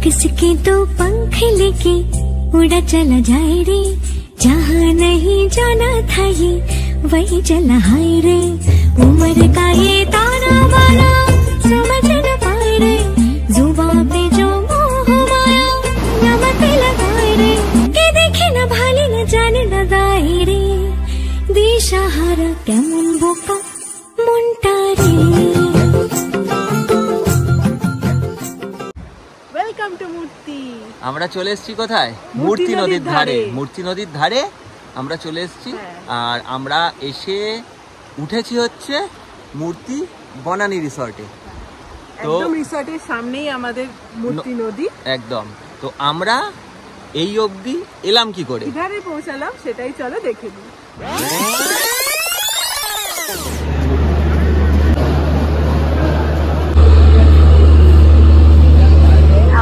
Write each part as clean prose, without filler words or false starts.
किसके दो पंख लेके उड़ा चला जाए रे, जहाँ नहीं जाना था ये वही चला हाय रे। उम्र का ये ताना बाना समझ न पाए रे, जुबान पे जो मोह माया नमक लगाए रे। के देखे न भाले न जाने न दाए रे, दिशाहारा केमन बोका मुंटा रे। আমরা চলে এসেছি কোথায়? মূর্তি নদীর ধারে। মূর্তি নদীর ধারে আমরা চলে এসেছি। আর আমরা এসে উঠেছি হচ্ছে মূর্তি বনানী রিসর্টে। তো একদম রিসর্টের সামনেই আমাদের মূর্তি নদী। একদম। তো আমরা এই অবধি এলাম কি করে, কিভাবে পৌঁছালাম সেটাই চলো দেখে নিই।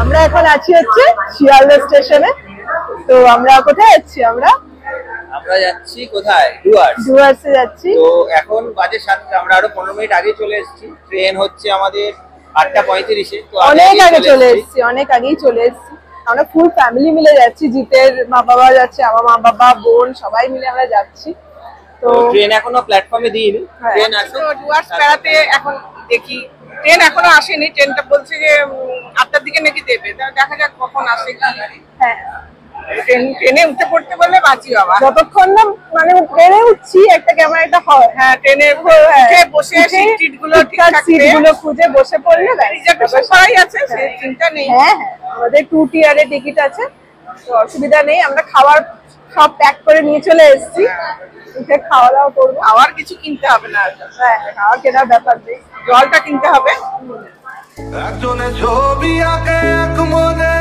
আমরা এখন আছি হচ্ছে শিয়ালদা স্টেশনে। তো আমরা কোথায় যাচ্ছি? আমরা যাচ্ছি কোথায়? ডুয়ার্সে যাচ্ছি। তো এখন বাজে 7টা, আমরা আরো 15 মিনিট আগে চলে এসেছি। ট্রেন হচ্ছে আমাদের 8:35-এ। তো অনেক আগে চলে এসেছি, অনেক আগেই চলে এসেছি। আমরা ফুল ফ্যামিলি মিলে যাচ্ছি, জিতের মা বাবা যাচ্ছে, আমার মা বাবা বোন সবাই মিলে আমরা যাচ্ছি। তো ট্রেন এখনো প্ল্যাটফর্মে দিইনি। ট্রেন আসছে ডুয়ার্স বেড়াতে, এখন দেখি ট্রেন এখনো আসেনি। ট্রেনটা বলছে যে 8টার দিকে নাকি দেবে, দেখা যাক কখন আসে কি। হ্যাঁ, ট্রেনে উঠে পড়তে বললে বাঁচি বাবা। যতক্ষণ না মানে ট্রেনে উঠছি একটা কেমন একটা হয়। হ্যাঁ, ট্রেনে উঠে বসে সিটগুলো খুঁজে বসে পড়লে সবাই আছে, সেই চিন্তা নেই। হ্যাঁ হ্যাঁ, আমাদের 2 টিয়ারের টিকিট আছে, তো অসুবিধা নেই। আমরা খাবার সব প্যাক করে নিয়ে চলে এসেছি। উঠে খাওয়া দাওয়া করবো, খাওয়ার কিছু কিনতে হবে না। হ্যাঁ, খাওয়া কেনার ব্যাপার নেই, জলটা কিনতে হবে। একজনে ছবি আঁকে এক মনে,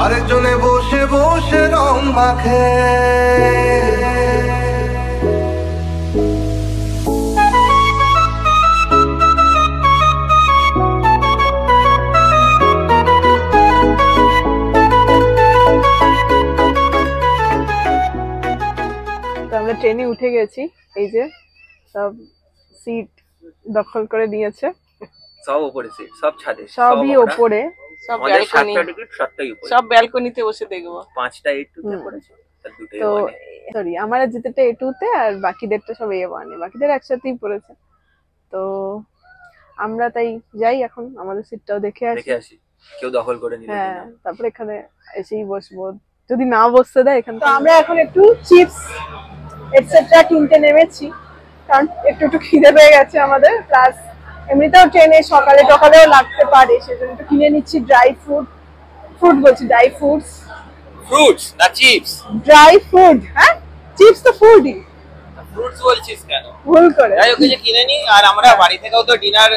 আরেকজনে বসে বসে রং মাখে। আমরা ট্রেনে উঠে গেছি, এই যে সব সিট দখল করে নিয়েছে। সব উপরে সিট, সব ছাদে, সবই উপরে, সব ব্যালকনি, সব ব্যালকনিতে বসে দেখবো। 5টা A2 তে পড়েছে, তার 2টা তো সরি আমার যেটা A2 তে আর বাকিদেরটা সব A1 এ, বাকিদের একসাথেই পড়েছে। তো আমরা তাই যাই এখন, আমাদের সিটটাও দেখে আসি কেউ দখল করে নিলে। হ্যাঁ, তারপর এখানে এসেই বসবো, যদি না বসতে দেয় এখানে। তো আমরা এখন একটু চিপস এটসেট্রা কিনতে নেমেছি, কারণ একটু একটু খিদে পেয়ে গেছে আমাদের। প্লাস এমনিতেও ট্রেনে সকালে টকালেও লাগতে পারে, সেজন্য একটু কিনে নিচ্ছি ড্রাই ফ্রুটস না চিপস, ড্রাই ফ্রুট। হ্যাঁ, চিপস তো ফুডই, ফ্রুটস বলছিস কেন? ভুল করে। যাই হোক, যে কিনে নি। আর আমরা বাড়ি থেকেও তো ডিনার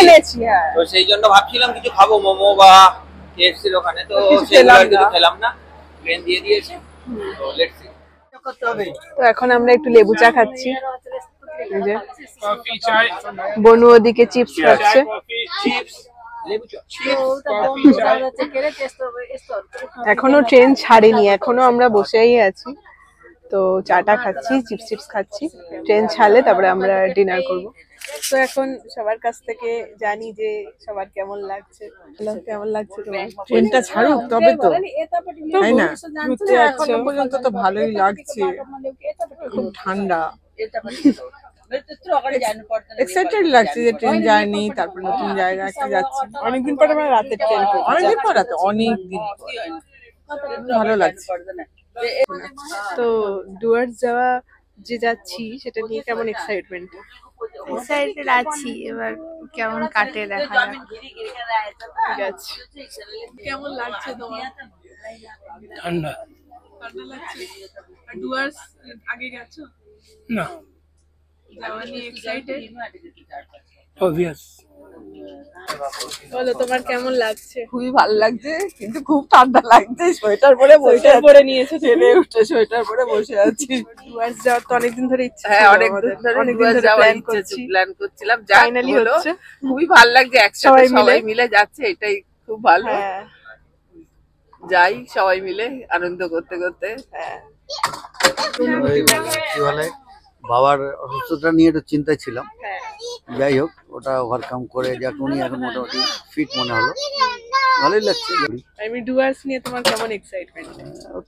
এনেছি। হ্যাঁ, তো সেই জন্য ভাবছিলাম কিছু খাবো, মোমো বা KFC এর ওখানে। তো সেগুলো কিছু খেলাম না, ট্রেন দিয়ে দিয়েছে। তো লেটস সি। তো এখন আমরা একটু লেবু চা খাচ্ছি, এই যে বনু ওদিকে চিপস খাচ্ছে। এখনো ট্রেন ছাড়েনি, এখনো আমরা বসেই আছি। তো চাটা খাচ্ছি, চিপস খাচ্ছি। ট্রেন ছাড়লে তারপরে আমরা ডিনার করব। তো এখন সবার কাছ থেকে জানি যে সবার কেমন লাগছে। তোমার ট্রেনটা ছাড়ুক তবে তো, তাই না? এখনো পর্যন্ত তো ভালোই লাগছে, খুব ঠান্ডা, এক্সাইটেড লাগছে যে ট্রেন যায়নি, তারপর নতুন জায়গা একটা যাচ্ছি। অনেকদিন পর আমরা রাতের ট্রেন, অনেকদিন পর ভালো লাগছে। তো ডুয়ার্স যাওয়া যে যাচ্ছি সেটা নিয়ে কেমন এক্সাইটমেন্ট? এক্সাইটেড আছি, এবার কেমন কাটে দেখা যাক। ঠিক আছে, কেমন লাগছে তোমার? ঠান্ডা লাগছে। আর ডুয়ার্স আগে গেছো? না, যাওয়া নিয়ে এক্সাইটেড? অবভিয়াস। বলো তোমার কেমন লাগছে? খুবই ভালো লাগছে, কিন্তু খুব ঠান্ডা লাগছে। সোয়েটার পরে সোয়েটার পরে নিয়েছো? ট্রেনে উঠে সোয়েটার পরে বসে আছি। ডুয়ার্স যাওয়ার তো অনেকদিন ধরে ইচ্ছা হ্যাঁ, ছিল অনেকদিন ধরে আমাদের। প্ল্যান করছি, প্ল্যান করছিলাম, যা ফাইনালি হলো। হচ্ছে। খুবই ভালো লাগছে, একসাথে সবাই মিলে যাচ্ছে, এটাই খুব ভালো। হ্যাঁ যাই সবাই মিলে আনন্দ করতে করতে। কি বলে, বাবার অসুস্থতা নিয়ে একটু চিন্তায় ছিলাম। যাই হোক, ওটা ওভারকাম করে যাক, উনি এখন মোটামুটি ফিট মনে হলো, ভালোই লাগছে। আমি ডুয়ার্স নিয়ে তোমার কেমন এক্সাইটমেন্ট?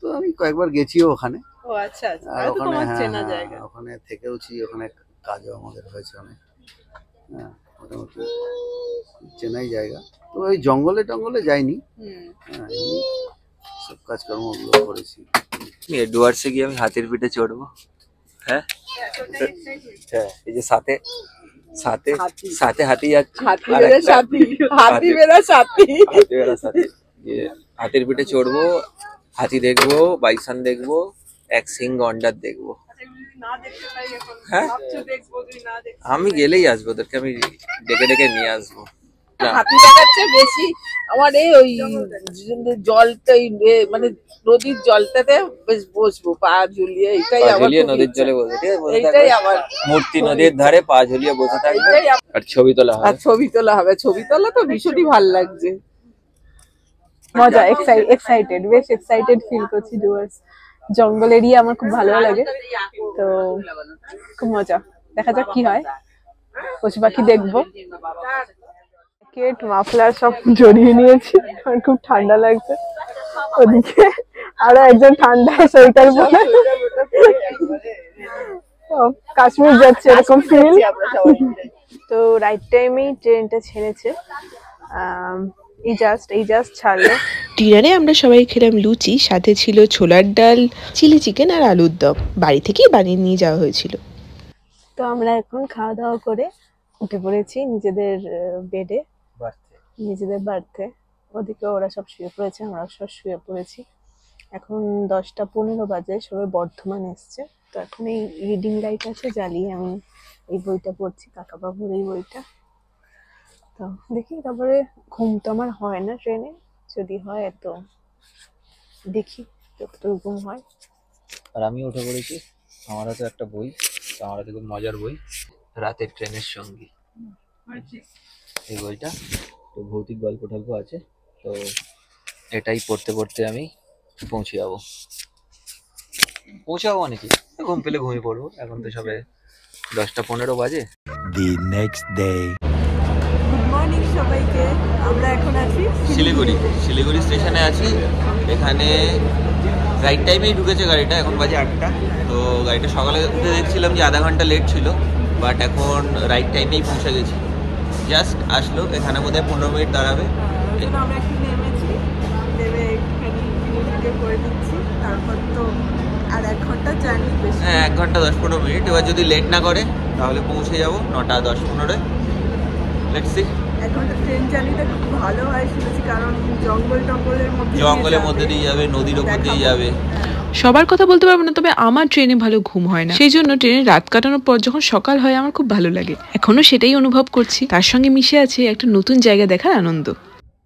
তো আমি কয়েকবার গেছিও ওখানে, ও আচ্ছা আচ্ছা, আর তো ওখানে তোমার হ্যাঁ, চেনা হ্যাঁ, জায়গা। ওখানে থেকেওছি, ওখানে কাজও আমাদের হয়েছে অনেক। হ্যাঁ, মোটামুটি চেনাই জায়গা। তো ওই জঙ্গলে টঙ্গলে যাইনি, হ্যাঁ, এমনি সব কাজকর্মগুলো করেছি। ডুয়ার্সে গিয়ে আমি হাতির পিঠে চড়বো। হ্যাঁ হ্যাঁ, এই যে সাথে সাথে সাথে হাতি যাচ্ছে, হাতি আর বেড়া একটা- সাথী, হাতি বেড়া সাথী। হাতি বেড়া সাথে ইয়ে, হাতির পিঠে চড়বো, হাতি দেখবো, বাইসন দেখবো, এক সিং গন্ডার দেখবো। হ্যাঁ, আমি গেলেই আসবো, ওদেরকে আমি ডেকে ডেকে নিয়ে আসবো। হাতি দেখার চেয়ে বেশি আমার এই ওই জলটা, মানে নদীর জলটাতে বেশ বসবো, পা ঝুলিয়ে, এটাই পা আমার ঝুলিয়ে খুব নদীর ইচ্ছা। জলে বসে, ঠিক আছে, বসে এইটাই থাকবে। আমার মূর্তি নদীর ধারে পা ঝুলিয়ে বসে থাকবে, এইটাই আর ছবি তোলা আর হবে। ছবি তোলা হবে। ছবি তোলা তো ভীষণই ভালো লাগছে। মজা, এক্সাইটেড, বেশ এক্সাইটেড ফিল করছি। ডুয়ার্স জঙ্গল এরিয়া আমার খুব ভালো লাগে, তো খুব মজা। দেখা যাক কি হয়, পশু পাখি দেখবো। জ্যাকেট মাফলার সব জড়িয়ে নিয়েছি, আমার খুব ঠান্ডা লাগছে। ওদিকে আরো একজন ঠান্ডা সোয়েটার পরে কাশ্মীর যাচ্ছে এরকম ফিল। তো রাইট টাইমেই ট্রেনটা ছেড়েছে, এই জাস্ট ছাড়লো। ডিনারে আমরা সবাই খেলাম লুচি, সাথে ছিল ছোলার ডাল, চিলি চিকেন আর আলুর দম, বাড়ি থেকেই বানিয়ে নিয়ে যাওয়া হয়েছিল। তো আমরা এখন খাওয়া দাওয়া করে উঠে পড়েছি নিজেদের বেডে, নিজেদের বার্থে। ওদিকে ওরা সব শুয়ে পড়েছে, আমরা সব শুয়ে পড়েছি। এখন 10টা 15 বাজে, সবাই বর্ধমান এসছে। তো এখন এই রিডিং লাইট আছে, জ্বালিয়ে আমি এই বইটা পড়ছি, কাকাবাবুর এই বইটা। তো দেখি, তারপরে ঘুম তো আমার হয় না ট্রেনে, যদি হয় তো দেখি যতটুকু ঘুম হয়। আর আমি উঠে পড়েছি, আমার হাতে একটা বই, আমার হাতে খুব মজার বই, রাতের ট্রেনের সঙ্গী। এই বইটা তো ভৌতিক গল্প টল্প আছে, তো এটাই পড়তে পড়তে আমি পৌঁছাবো নাকি, ঘুম পেলে ঘুমিয়ে পড়বো। এখন তো সবে 10টা 15 বাজে। The next day. Good morning সবাইকে, আমরা এখন আছি শিলিগুড়ি স্টেশনে আছি। এখানে রাইট টাইমেই ঢুকেছে গাড়িটা, এখন বাজে 8টা। তো গাড়িটা সকালে উঠে দেখছিলাম যে আধা ঘন্টা লেট ছিল, বাট এখন রাইট টাইমেই পৌঁছে গেছি। জাস্ট আসলো, এখানে বোধহয় 15 মিনিট দাঁড়াবে। আমরা একটু নেমেছি, নেমে একটুখানি ভিডিও করে দিচ্ছি, তারপর তো আর 1 ঘন্টা জার্নি বেশি। হ্যাঁ, 1 ঘন্টা 10-15 মিনিট। এবার যদি লেট না করে তাহলে পৌঁছে যাবো 9টা 10-15। Let's see. 1 ঘন্টা ট্রেন জার্নিটা খুব ভালো হয় শুনেছি, কারণ জঙ্গলের মধ্যে দিয়ে যাবে, নদীর ওপর দিয়ে যাবে। সবার কথা বলতে পারবো না, তবে আমার ট্রেনে ভালো ঘুম হয় না, সেই জন্য ট্রেনে রাত কাটানোর পর যখন সকাল হয় আমার খুব ভালো লাগে। এখনো সেটাই অনুভব করছি, তার সঙ্গে মিশে আছে একটা নতুন জায়গা দেখার আনন্দ।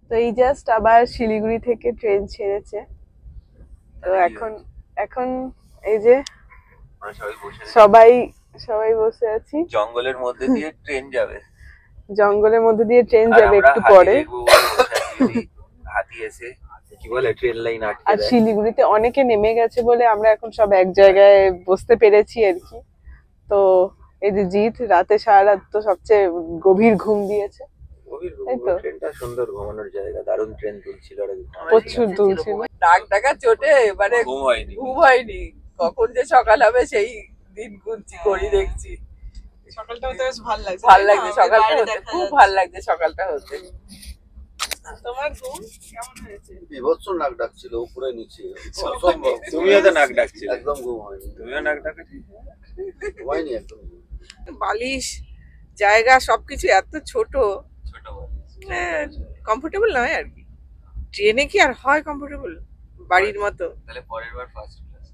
তো এই জাস্ট আবার শিলিগুড়ি থেকে ট্রেন ছেড়েছে। তো এখন এই যে সবাই বসে আছি, জঙ্গলের মধ্যে দিয়ে ট্রেন যাবে, একটু পরে। হাতি এসে কি বলে, ট্রেন লাইন আটকে আর দেয়। শিলিগুড়িতে অনেকে নেমে গেছে বলে আমরা এখন সব এক জায়গায় বসতে পেরেছি আর কি। তো এই যে জিৎ রাতে সারা রাত তো সবচেয়ে গভীর ঘুম দিয়েছে। তাই তো? ট্রেনটা সুন্দর ঘুমানোর জায়গা, দারুণ ট্রেন তুলছিল, প্রচুর দুলছিল। ডাক ডাকা চোটে মানে ঘুম হয়নি। ঘুম হয়নি, কখন যে সকাল হবে সেই দিন গুনছি, ঘড়ি দেখছি। সকালটা হতে বেশ ভালো লাগছে, ভাল লাগছে সকালটা হতে, খুব ভাল লাগছে সকালটা হতে। তোমার ঘুম কেমন হয়েছে? বিভৎস নাক ডাকছিল উপরে নিচে, তুমিও তো নাক ডাকছিলে। একদম ঘুম হয়নি, তুমিও নাক ডাকছিলে। হয়নি একদম। বালিশ জায়গা সবকিছু এত ছোট, কমফোর্টেবল নয় আর কি। ট্রেনে কি আর হয় কমফোর্টেবল বাড়ির মতো? তাহলে পরের বার ফার্স্ট ক্লাস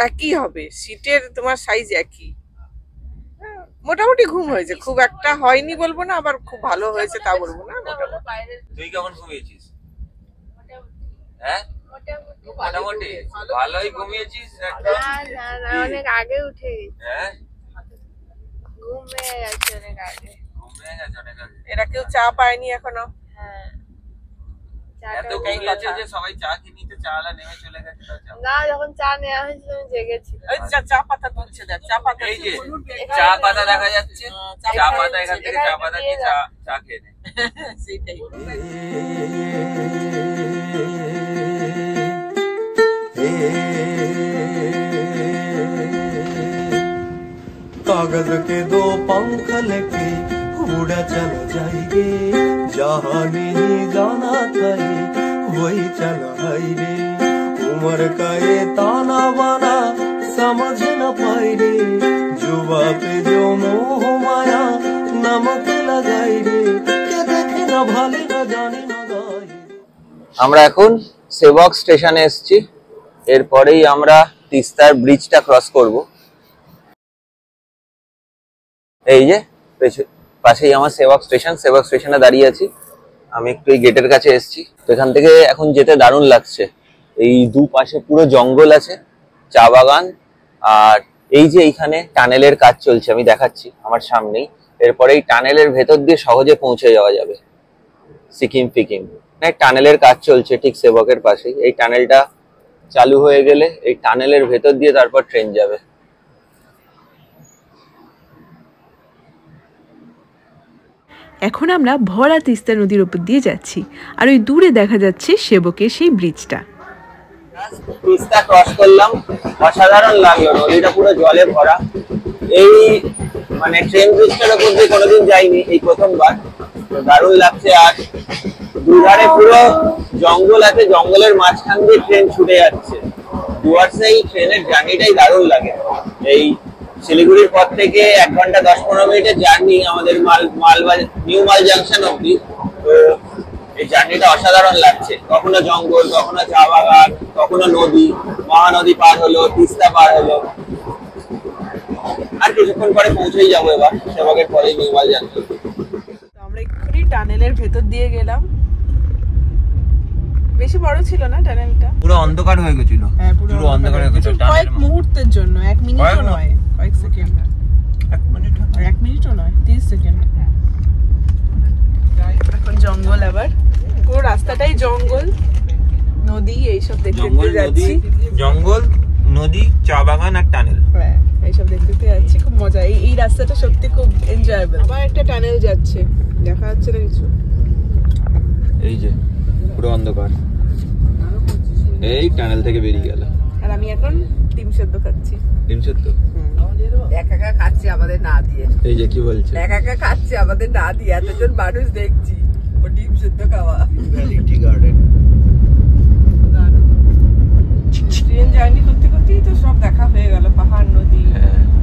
একই হবে, সিটের তোমার সাইজ একই, মোটামুটি ঘুম হয়েছে, খুব একটা হয়নি বলবো না, আবার খুব ভালো হয়েছে তা বলবো না। তুই কেমন ঘুমিয়েছিস? হ্যাঁ মোটামুটি ভালোই ঘুমিয়েছিস? অনেক আগে উঠে হ্যাঁ ঘুম হয়ে গেছে অনেক আগে। এরা কেউ চা পায়নি এখনো। হ্যাঁ এত ঘুমিয়েছে যে সবাই চা কিনিতে চালা নেমে চলে গেছে। না, যখন চা নেওয়া হয়েছিল আমি জেগেছিলাম। ওই চা পাতা তুলছে, দেখ চা পাতা। এই যে চা পাতা দেখা যাচ্ছে, চা পাতা এখান থেকে চা পাতা দিয়ে চা খেয়ে নে। সেটাই। कागज के दो पंख लेके उड़ा चला जाएंगे, जहाँ नहीं जाना था वही चला है रे। उम्र का ये ताना बाना समझ न पाए रे, जुबा पे जो मोह माया नमक लगाई रे, के देखे न भाले न जाने न गाए। আমরা এখন সেবক স্টেশনে এসেছি, এরপরেই আমরা তিস্তার ব্রিজটা ক্রস করব। এই যে পাশেই আমার সেবক স্টেশনে দাঁড়িয়ে আছি। আমি একটু এই গেটের কাছে এসেছি, তো এখান থেকে এখন যেতে দারুণ লাগছে। এই দুপাশে পুরো জঙ্গল আছে, চা বাগান, আর এই যে এইখানে টানেলের কাজ চলছে, আমি দেখাচ্ছি আমার সামনেই। এরপরে এই টানেলের ভেতর দিয়ে সহজে পৌঁছে যাওয়া যাবে সিকিম ফিকিম। টানেলের কাজ চলছে ঠিক সেবকের পাশেই। এই টানেলটা চালু হয়ে গেলে এই টানেলের ভেতর দিয়ে তারপর ট্রেন যাবে। এখন আমরা ভরা তিস্তা নদীর উপর দিয়ে যাচ্ছি, আর ওই দূরে দেখা যাচ্ছে সেবকের সেই ব্রিজটা। তিস্তা ক্রস করলাম, অসাধারণ লাগলো, নদীটা পুরো জলে ভরা। এই মানে ট্রেন ব্রিজটার উপর দিয়ে কোনোদিন যাইনি, এই প্রথমবার, দারুণ লাগছে। আর দুধারে পুরো জঙ্গল আছে, জঙ্গলের মাঝখান দিয়ে ট্রেন ছুটে যাচ্ছে। ডুয়ার্সে এই ট্রেনের জার্নিটাই দারুণ লাগে। এই শিলিগুড়ির পর থেকে 1 ঘন্টা 10-15 মিনিটের জার্নি আমাদের নিউ মাল জাংশন অব্দি। তো এই জার্নিটা অসাধারণ লাগছে। কখনো জঙ্গল, কখনো চা বাগান, কখনো নদী, মহানদী পার হলো, তিস্তা পার হলো। আর কিছুক্ষণ পরে পৌঁছেই যাবো এবার সেবকের পরে নিউ মাল জাংশন। আমরা এক্ষুনি টানেলের ভেতর দিয়ে গেলাম। বেশি বড় ছিল না টানেলটা, পুরো অন্ধকার হয়ে গেছিল। হ্যাঁ পুরো অন্ধকার হয়ে গেছিল কয়েক মুহূর্তের জন্য, 1 মিনিটও নয়, কয়েক সেকেন্ড। 1 মিনিটও নয়, 30 সেকেন্ড। এখন জঙ্গল, আবার পুরো রাস্তাটাই জঙ্গল, নদী, এইসব দেখতে যাচ্ছি। জঙ্গল, নদী, চা বাগান আর টানেল, হ্যাঁ এইসব দেখতে যাচ্ছি। খুব মজা, এই রাস্তাটা সত্যি খুব এনজয়েবল। আবার একটা টানেল যাচ্ছে, দেখা যাচ্ছে না কিছু। এই যে পুরো অন্ধকার, এই টানেল থেকে বেরিয়ে গেল। আর আমি এখন ডিম সেদ্ধ খাচ্ছি। ডিম সেদ্ধ একা একা খাচ্ছি আমাদের না দিয়ে। এই যে কি বলছে, একা একা খাচ্ছি আমাদের না দিয়ে, এতজন মানুষ দেখছি, ও ডিম সেদ্ধ খাওয়া। ভ্যালিটি গার্ডেন। ট্রেন জার্নি করতে করতেই তো সব দেখা হয়ে গেল, পাহাড়, নদী,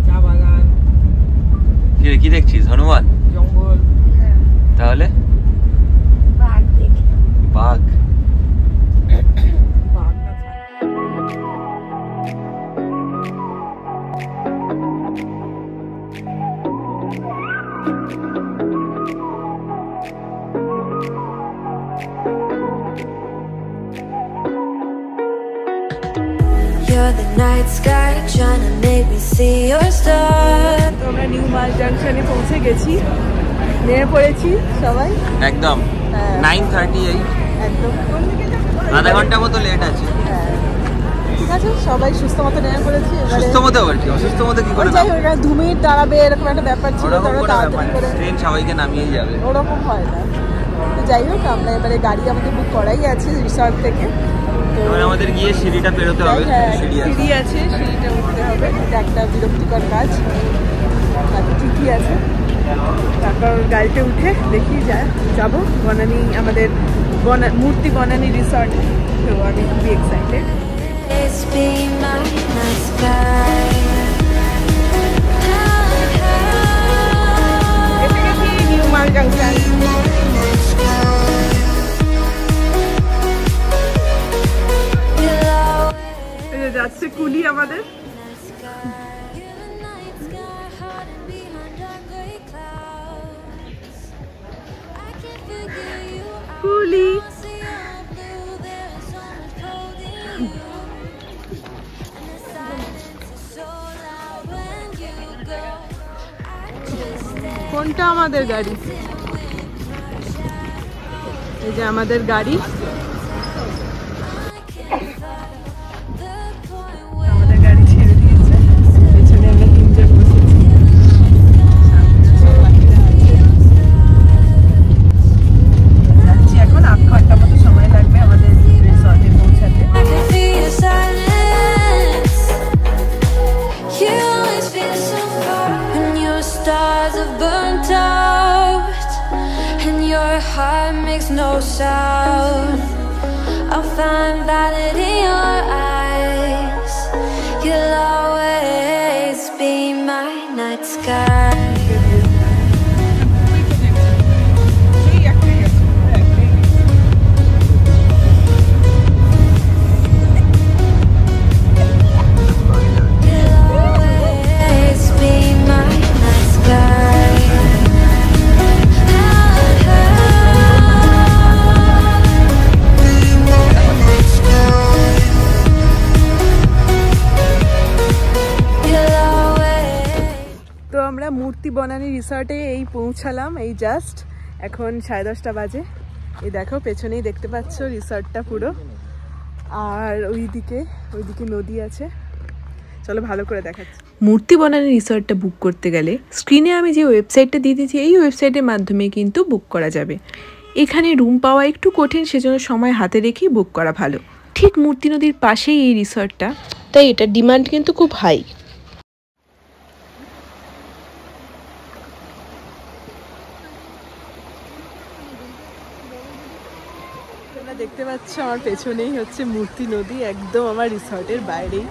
চা বাগান। কি দেখছিস? হনুমান, জঙ্গল। তাহলে বাঘ দেখি। বাঘ। You're the night sky trying to make me see your stars. তো আমরা নিউ মাল জাংশনে পৌঁছে গেছি, নেমে পড়েছি সবাই একদম 9:38, একদম আধা ঘন্টা মতো লেট আছে। ঠিক আছে, সবাই সুস্থ মতো নেমে পড়েছি। সুস্থ মতো বলছি, অসুস্থ মতো কি করে? 2 মিনিট দাঁড়াবে এরকম একটা ব্যাপার ছিল, তাড়াতাড়ি করে ট্রেন সবাইকে নামিয়ে যাবে, ওরকম হয় না। তো যাই হোক, আমরা এবারে গাড়ি আমাদের বুক করাই আছে রিসর্ট থেকে। এবার আমাদের গিয়ে সিঁড়িটা পেরোতে হবে। সিঁড়ি আছে, সিঁড়িটা উঠতে হবে, এটা একটা বিরক্তিকর কাজ, বাকি ঠিকই আছে। তারপর গাড়িতে উঠে দেখি যাবো বনানী, আমাদের মূর্তি বনানী রিসর্ট। তো আমি খুবই excited. It's be my night sky. এসে গেছি নিউ মাল জাংশন। যাচ্ছে কুলি আমাদের। কাকুলি। কোনটা আমাদের গাড়ি? এই যে আমাদের গাড়ি। আমাদের গাড়ি ছেড়ে দিয়েছে, পেছনে আমরা তিনজন বসেছি। যাচ্ছি এখন, 8 ঘন্টা মতো সময় লাগবে আমাদের রিসর্টে পৌঁছাতে। Stars have burnt out and your heart makes no sound. I'll find validity in your eyes. You'll always be my night sky. মূর্তি বনানী রিসর্টে এই পৌঁছালাম, এই জাস্ট এখন 10:30 বাজে। এই দেখো পেছনেই দেখতে পাচ্ছ রিসর্টটা পুরো, আর ওইদিকে নদী আছে। চলো ভালো করে দেখাচ্ছি। মূর্তি বনানী রিসর্টটা বুক করতে গেলে স্ক্রিনে আমি যে ওয়েবসাইটটা দিয়ে দিয়েছি, এই ওয়েবসাইটের মাধ্যমে কিন্তু বুক করা যাবে। এখানে রুম পাওয়া একটু কঠিন, সেজন্য সময় হাতে রেখেই বুক করা ভালো। ঠিক মূর্তি নদীর পাশেই এই রিসর্টটা, তাই এটার ডিমান্ড কিন্তু খুব হাই। দেখতে পাচ্ছ আমার পেছনেই হচ্ছে মূর্তি নদী, একদম আমার রিসর্টের বাইরেই।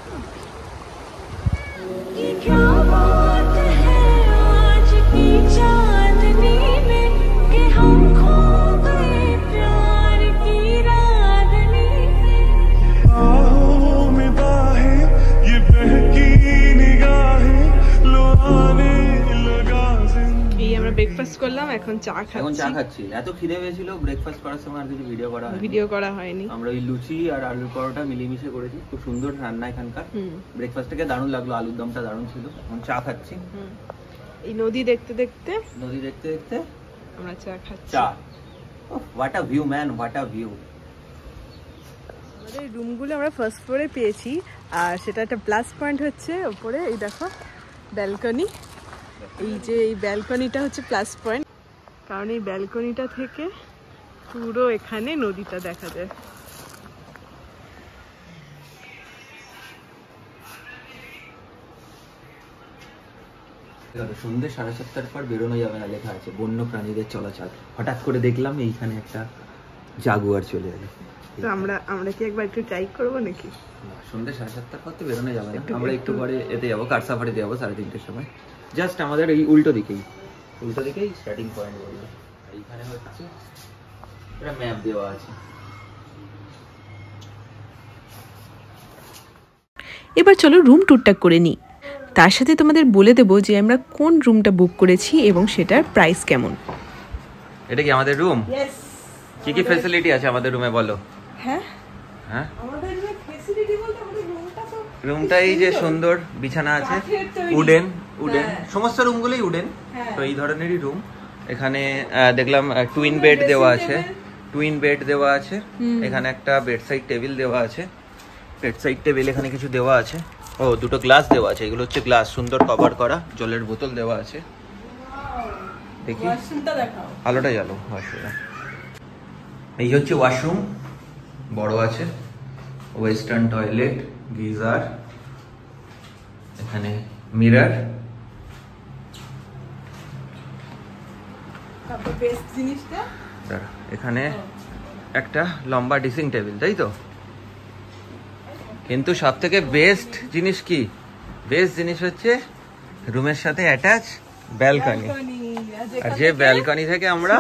ব্রেকফাস্ট করলাম, এখন চা খাচ্ছি। এত খিদে পেয়েছিল ব্রেকফাস্ট করার সময় আর কিছু ভিডিও করা হয়নি। আমরা ওই লুচি আর আলুর পরোটা মিলেমিশে করেছি, খুব সুন্দর রান্না এখানকার। ব্রেকফাস্টটাকে দারুণ লাগলো, আলুর দমটা দারুণ ছিল। এখন চা খাচ্ছি, এই নদী দেখতে দেখতে আমরা চা খাচ্ছি। What a view man, what a view. আমাদের রুমগুলো আমরা ফার্স্ট ফ্লোরে পেয়েছি, আর সেটা একটা প্লাস পয়েন্ট হচ্ছে উপরে এই দেখো ব্যালকনি। এই যে এই ব্যালকনিটা হচ্ছে প্লাস পয়েন্ট, কারণ এই ব্যালকনিটা থেকে পুরো এখানে নদীটা দেখা যায়। সন্ধ্যে 7:30 পর বেরোনো যাবে না লেখা আছে, বন্য প্রাণীদের চলাচল। হঠাৎ করে দেখলাম এইখানে একটা জাগুয়ার চলে এলো। তো আমরা কি একবার একটু ট্রাই করবো নাকি? সন্ধ্যে 7:30 পর তো বেরোনো যাবে না, আমরা একটু পরে এতে যাবো, কার সাফারিতে যাবো 3:30টার সময়। জাস্ট আমাদের এই উল্টো দিকেই স্টার্টিং পয়েন্ট বলবো। এইখানে হচ্ছে একটা ম্যাপ দেওয়া আছে। এবার চলো রুম টুরটা করে নিই, তার সাথে তোমাদের বলে দেবো যে আমরা কোন রুমটা বুক করেছি এবং সেটার প্রাইস কেমন। এটা কি আমাদের রুম? কি কি ফ্যাসিলিটি আছে আমাদের রুমে বলো? হ্যাঁ আমাদের ফ্যাসিলিটি বলতে আমাদের রুমটা এই যে সুন্দর বিছানা আছে, উডেন সমস্ত রুমগুলোই উডেন, তো এই ধরনেরই রুম। এখানে দেখলাম টুইন বেড দেওয়া আছে, এখানে একটা বেডসাইড টেবিল দেওয়া আছে, এখানে কিছু দেওয়া আছে। ও দুটো গ্লাস দেওয়া আছে, এগুলো হচ্ছে গ্লাস, সুন্দর কভার করা। জলের বোতল দেওয়া আছে। দেখি আলোটা জ্বালো। এই হচ্ছে ওয়াশরুম, বড় আছে, ওয়েস্টার্ন টয়লেট, গিজার, এখানে মিরর, এখানে একটা লম্বা ড্রেসিং টেবিল, তাই তো? কিন্তু সব থেকে বেস্ট জিনিস হচ্ছে রুমের সাথে অ্যাটাচ ব্যালকনি। আর যে ব্যালকনি থেকে আমরা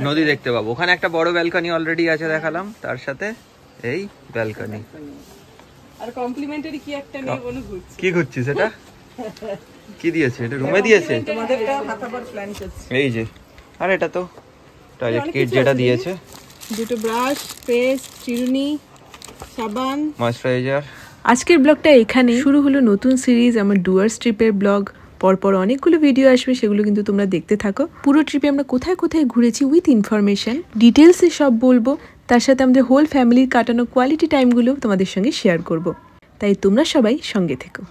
নদী দেখতে পাবো, ওখানে একটা বড় ব্যালকনি অলরেডি আছে দেখালাম, তার সাথে এই ব্যালকনি। আর কমপ্লিমেন্টারি কি একটা নিয়ে বনু ঘুরছি। কি ঘুরছিস এটা? কি দিয়েছে এটা? রুমে দিয়েছে তোমাদেরটা হাতাবার প্ল্যান করছি। এই যে, আর এটা তো টয়লেট কিট যেটা দিয়েছে, দুটো ব্রাশ, পেস্ট, চিরুনি, সাবান, ময়েশ্চারাইজার। আজকের ব্লগটা এখানে শুরু হলো নতুন সিরিজ আমার ডুয়ার্স ট্রিপের ব্লগ। পরপর অনেকগুলো ভিডিও আসবে, সেগুলো কিন্তু তোমরা দেখতে থাকো। পুরো ট্রিপে আমরা কোথায় কোথায় ঘুরেছি উইথ ইনফরমেশন, ডিটেলসে সব বলবো। তার সাথে আমাদের হোল ফ্যামিলির কাটানো কোয়ালিটি টাইমগুলো তোমাদের সঙ্গে শেয়ার করব। তাই তোমরা সবাই সঙ্গে থেকো।